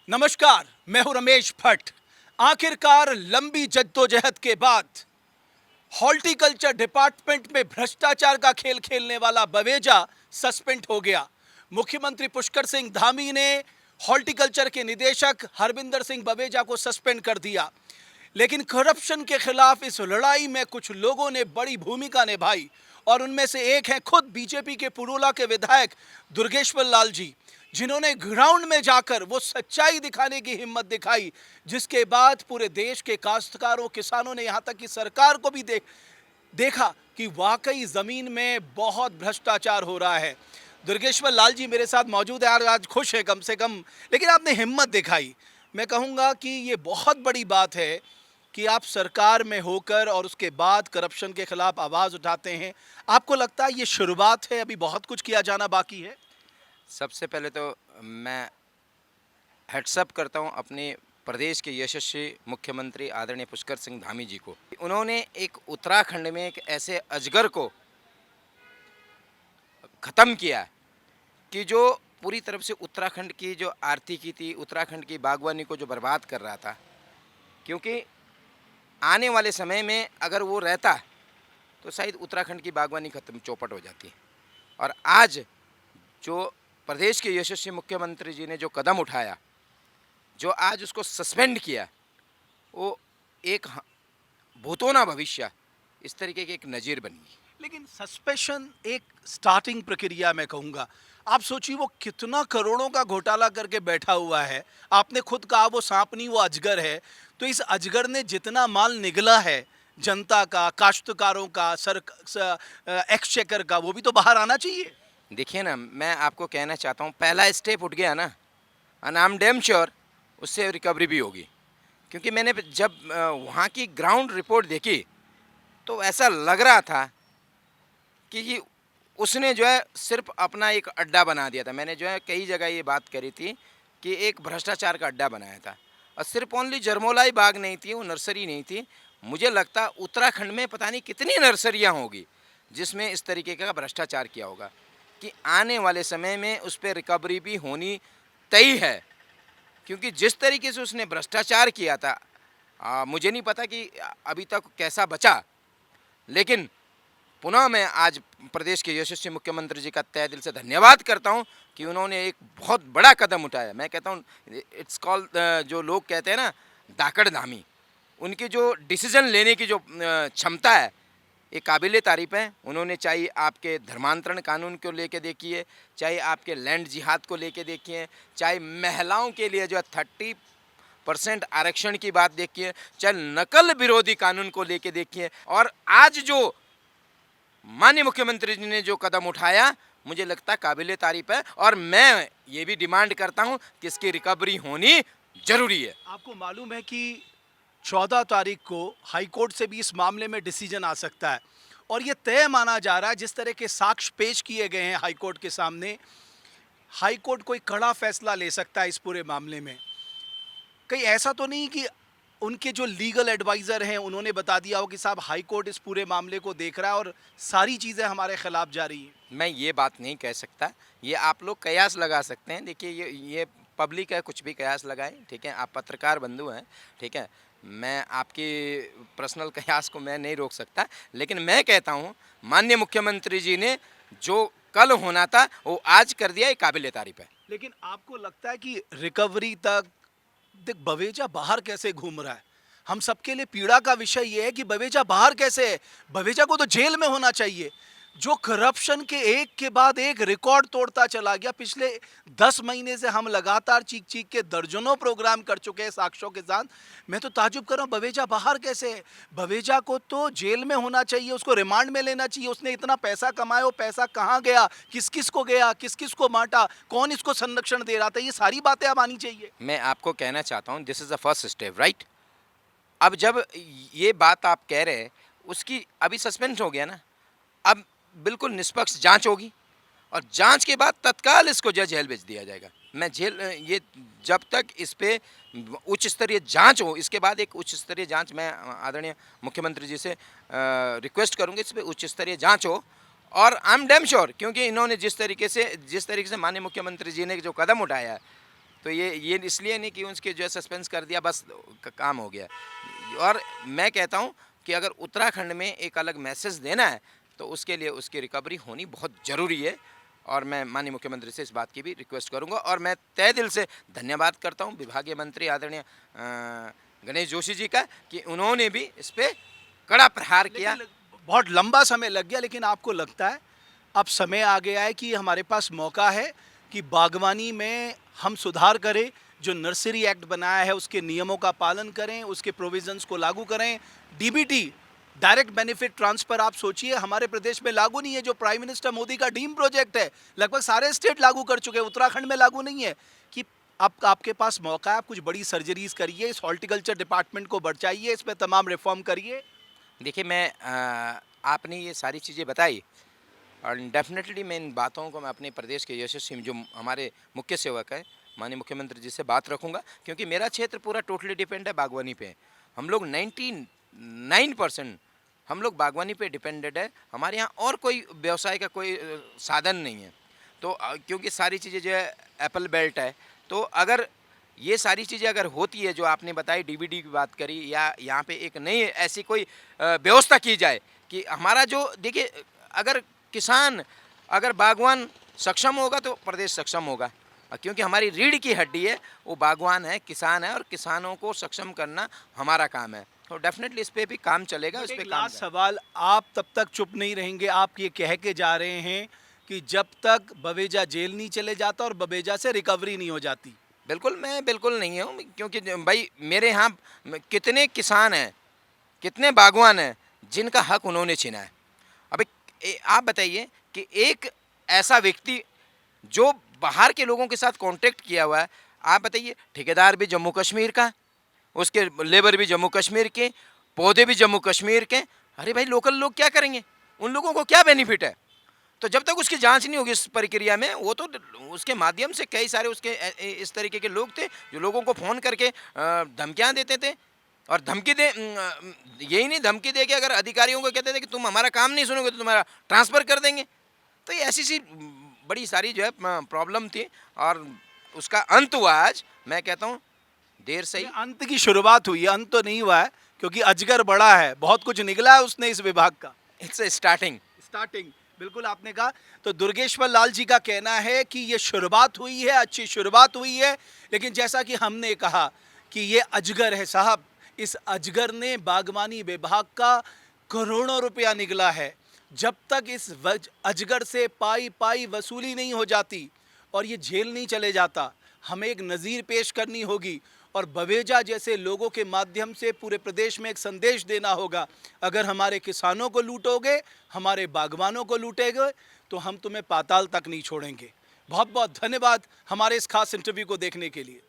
नमस्कार, मैं हूं रमेश भट्ट। आखिरकार लंबी जद्दोजहद के बाद हॉर्टिकल्चर डिपार्टमेंट में भ्रष्टाचार का खेल खेलने वाला बवेजा सस्पेंड हो गया। मुख्यमंत्री पुष्कर सिंह धामी ने हॉर्टिकल्चर के निदेशक हरविंदर सिंह बवेजा को सस्पेंड कर दिया। लेकिन करप्शन के खिलाफ इस लड़ाई में कुछ लोगों ने बड़ी भूमिका निभाई और उनमें से एक हैं खुद बीजेपी के पुरोला के विधायक दुर्गेश्वर लाल जी, जिन्होंने ग्राउंड में जाकर वो सच्चाई दिखाने की हिम्मत दिखाई, जिसके बाद पूरे देश के काश्तकारों, किसानों ने यहाँ तक कि सरकार को भी देखा कि वाकई जमीन में बहुत भ्रष्टाचार हो रहा है। दुर्गेश्वर लाल जी मेरे साथ मौजूद है। आज खुश है कम से कम, लेकिन आपने हिम्मत दिखाई। मैं कहूँगा कि ये बहुत बड़ी बात है कि आप सरकार में होकर और उसके बाद करप्शन के खिलाफ आवाज़ उठाते हैं। आपको लगता है ये शुरुआत है, अभी बहुत कुछ किया जाना बाकी है? सबसे पहले तो मैं हेड्सअप करता हूं अपने प्रदेश के यशस्वी मुख्यमंत्री आदरणीय पुष्कर सिंह धामी जी को। उन्होंने एक उत्तराखंड में एक ऐसे अजगर को ख़त्म किया कि जो पूरी तरफ से उत्तराखंड की जो आर्थिकी थी, उत्तराखंड की बागवानी को जो बर्बाद कर रहा था। क्योंकि आने वाले समय में अगर वो रहता तो शायद उत्तराखंड की बागवानी ख़त्म चौपट हो जाती। और आज जो प्रदेश के यशस्वी मुख्यमंत्री जी ने जो कदम उठाया, जो आज उसको सस्पेंड किया, वो एक भूतोना भविष्य इस तरीके की एक नज़ीर बन गई। लेकिन सस्पेंशन एक स्टार्टिंग प्रक्रिया मैं कहूँगा। आप सोचिए वो कितना करोड़ों का घोटाला करके बैठा हुआ है। आपने खुद कहा वो सांप नहीं, वो अजगर है। तो इस अजगर ने जितना माल निगला है जनता का, काश्तकारों का, एक्सचेकर का, वो भी तो बाहर आना चाहिए। देखिए ना, मैं आपको कहना चाहता हूँ, पहला स्टेप उठ गया ना, and I am damn sure उससे रिकवरी भी होगी। क्योंकि मैंने जब वहाँ की ग्राउंड रिपोर्ट देखी तो ऐसा लग रहा था कि उसने जो है सिर्फ अपना एक अड्डा बना दिया था। मैंने जो है कई जगह ये बात करी थी कि एक भ्रष्टाचार का अड्डा बनाया था। और सिर्फ ओनली जरमोलाई बाग नहीं थी, वो नर्सरी नहीं थी। मुझे लगता उत्तराखंड में पता नहीं कितनी नर्सरियाँ होगी जिसमें इस तरीके का भ्रष्टाचार किया होगा, कि आने वाले समय में उस पर रिकवरी भी होनी तय है। क्योंकि जिस तरीके से उसने भ्रष्टाचार किया था, मुझे नहीं पता कि अभी तक कैसा बचा। लेकिन पुनः मैं आज प्रदेश के यशस्वी मुख्यमंत्री जी का तहे दिल से धन्यवाद करता हूं कि उन्होंने एक बहुत बड़ा कदम उठाया। मैं कहता हूं इट्स कॉल्ड, जो लोग कहते हैं ना, धाकड़ धामी। उनकी जो डिसीजन लेने की जो क्षमता है, ये काबिले तारीफ़ है। उन्होंने चाहे आपके धर्मांतरण कानून को लेके देखिए, चाहे आपके लैंड जिहाद को लेके देखिए, चाहे महिलाओं के लिए जो 30% आरक्षण की बात देखिए, चाहे नकल विरोधी कानून को लेके देखिए, और आज जो माननीय मुख्यमंत्री जी ने जो कदम उठाया, मुझे लगता है काबिले तारीफ़ है। और मैं ये भी डिमांड करता हूँ कि इसकी रिकवरी होनी जरूरी है। आपको मालूम है कि 14 तारीख को हाई कोर्ट से भी इस मामले में डिसीजन आ सकता है और ये तय माना जा रहा है, जिस तरह के साक्ष्य पेश किए गए हैं हाई कोर्ट के सामने, हाई कोर्ट कोई कड़ा फैसला ले सकता है इस पूरे मामले में। कहीं ऐसा तो नहीं कि उनके जो लीगल एडवाइज़र हैं उन्होंने बता दिया हो कि साहब हाई कोर्ट इस पूरे मामले को देख रहा है और सारी चीज़ें हमारे खिलाफ जा रही हैं? मैं ये बात नहीं कह सकता, ये आप लोग कयास लगा सकते हैं। देखिए, ये पब्लिक है, कुछ भी कयास लगाएं, ठीक है। आप पत्रकार बंधु हैं, ठीक है। मैं आपकी पर्सनल कयास को मैं नहीं रोक सकता, लेकिन मैं कहता हूँ माननीय मुख्यमंत्री जी ने जो कल होना था वो आज कर दिया, ये काबिले तारीफ़ है। लेकिन आपको लगता है कि रिकवरी तक, देख बवेजा बाहर कैसे घूम रहा है, हम सबके लिए पीड़ा का विषय ये है कि बवेजा बाहर कैसे है। बवेजा को तो जेल में होना चाहिए। जो करप्शन के एक के बाद एक रिकॉर्ड तोड़ता चला गया। पिछले 10 महीने से हम लगातार चीख चीख के दर्जनों प्रोग्राम कर चुके हैं साक्ष्यों के साथ। मैं तो ताजुब कर रहा हूँ, बवेजा बाहर कैसे है। बवेजा को तो जेल में होना चाहिए, उसको रिमांड में लेना चाहिए। उसने इतना पैसा कमाया, वो पैसा कहाँ गया, किस किस को गया, किस किस को बांटा, कौन इसको संरक्षण दे रहा था, ये सारी बातें अब आनी चाहिए। मैं आपको कहना चाहता हूँ, this is the first step, right. अब जब ये बात आप कह रहे हैं, उसकी अभी सस्पेंड हो गया ना, अब बिल्कुल निष्पक्ष जांच होगी और जांच के बाद तत्काल इसको जेल भेज दिया जाएगा। मैं जेल, ये जब तक इस पे उच्च स्तरीय जांच हो, इसके बाद एक उच्च स्तरीय जांच मैं आदरणीय मुख्यमंत्री जी से रिक्वेस्ट करूंगी, इस पे उच्च स्तरीय जांच हो। और आई एम डैम श्योर, क्योंकि इन्होंने जिस तरीके से माननीय मुख्यमंत्री जी ने जो कदम उठाया है, तो ये इसलिए नहीं कि उसके जो है सस्पेंस कर दिया बस काम हो गया। और मैं कहता हूँ कि अगर उत्तराखंड में एक अलग मैसेज देना है तो उसके लिए उसकी रिकवरी होनी बहुत ज़रूरी है। और मैं माननीय मुख्यमंत्री से इस बात की भी रिक्वेस्ट करूंगा और मैं तहे दिल से धन्यवाद करता हूं विभागीय मंत्री आदरणीय गणेश जोशी जी का कि उन्होंने भी इस पे कड़ा प्रहार किया। बहुत लंबा समय लग गया, लेकिन आपको लगता है अब समय आ गया है कि हमारे पास मौका है कि बागवानी में हम सुधार करें, जो नर्सरी एक्ट बनाया है उसके नियमों का पालन करें, उसके प्रोविजंस को लागू करें। डीबीटी, डायरेक्ट बेनिफिट ट्रांसफर, आप सोचिए हमारे प्रदेश में लागू नहीं है, जो प्राइम मिनिस्टर मोदी का ड्रीम प्रोजेक्ट है, लगभग सारे स्टेट लागू कर चुके हैं, उत्तराखंड में लागू नहीं है। कि आपके पास मौका है, आप कुछ बड़ी सर्जरीज करिए, इस हॉर्टिकल्चर डिपार्टमेंट को बढ़ाइए, इसमें तमाम रिफॉर्म करिए। देखिए मैं आपने ये सारी चीज़ें बताई और डेफिनेटली मैं इन बातों को मैं अपने प्रदेश के यशस्वी जो हमारे मुख्य सेवक है माननीय मुख्यमंत्री जी से बात रखूंगा, क्योंकि मेरा क्षेत्र पूरा टोटली डिपेंड है बागवानी पे। हम लोग 99% हम लोग बागवानी पे डिपेंडेड है। हमारे यहाँ और कोई व्यवसाय का कोई साधन नहीं है। तो क्योंकि सारी चीज़ें जो है एप्पल बेल्ट है, तो अगर ये सारी चीज़ें अगर होती है जो आपने बताई, डीबीडी की बात करी, या यहाँ पे एक नई ऐसी कोई व्यवस्था की जाए कि हमारा जो देखिए अगर किसान अगर बागवान सक्षम होगा तो प्रदेश सक्षम होगा। क्योंकि हमारी रीढ़ की हड्डी है वो बागवान है, किसान है, और किसानों को सक्षम करना हमारा काम है। तो डेफिनेटली इस पे भी काम चलेगा। इस पे काम लास्ट सवाल, आप तब तक चुप नहीं रहेंगे, आप ये कह के जा रहे हैं कि जब तक बवेजा जेल नहीं चले जाता और बवेजा से रिकवरी नहीं हो जाती। बिल्कुल, मैं बिल्कुल नहीं हूँ, क्योंकि भाई मेरे यहाँ कितने किसान हैं, कितने बागवान हैं जिनका हक उन्होंने छीना है। अब आप बताइए कि एक ऐसा व्यक्ति जो बाहर के लोगों के साथ कांटेक्ट किया हुआ है, आप बताइए ठेकेदार भी जम्मू कश्मीर का, उसके लेबर भी जम्मू कश्मीर के, पौधे भी जम्मू कश्मीर के। अरे भाई लोकल लोग क्या करेंगे, उन लोगों को क्या बेनिफिट है? तो जब तक उसकी जांच नहीं होगी इस प्रक्रिया में, वो तो उसके माध्यम से कई सारे उसके इस तरीके के लोग थे जो लोगों को फ़ोन करके धमकियाँ देते थे। और धमकी दे यही नहीं, धमकी दे के अगर अधिकारियों को कहते थे कि तुम हमारा काम नहीं सुनोगे तो तुम्हारा ट्रांसफ़र कर देंगे। तो ये ऐसी सी बड़ी सारी जो है प्रॉब्लम थी और उसका अंत हुआ आज। मैं कहता हूँ देर से ही अंत की शुरुआत हुई है, अंत तो नहीं हुआ है, क्योंकि अजगर बड़ा है, बहुत कुछ निकला है उसने इस विभाग का। It's starting. बिल्कुल आपने कहा। तो दुर्गेश्वर लाल जी का कहना है कि ये शुरुआत हुई है, अच्छी शुरुआत हुई है, लेकिन जैसा कि हमने कहा कि ये अजगर है साहब, इस अजगर ने बागवानी विभाग का करोड़ों रुपया निकला है। जब तक इस अजगर से पाई पाई वसूली नहीं हो जाती और ये जेल नहीं चले जाता, हमें एक नज़ीर पेश करनी होगी और बवेजा जैसे लोगों के माध्यम से पूरे प्रदेश में एक संदेश देना होगा। अगर हमारे किसानों को लूटोगे, हमारे बागवानों को लूटेगे, तो हम तुम्हें पाताल तक नहीं छोड़ेंगे। बहुत बहुत धन्यवाद हमारे इस खास इंटरव्यू को देखने के लिए।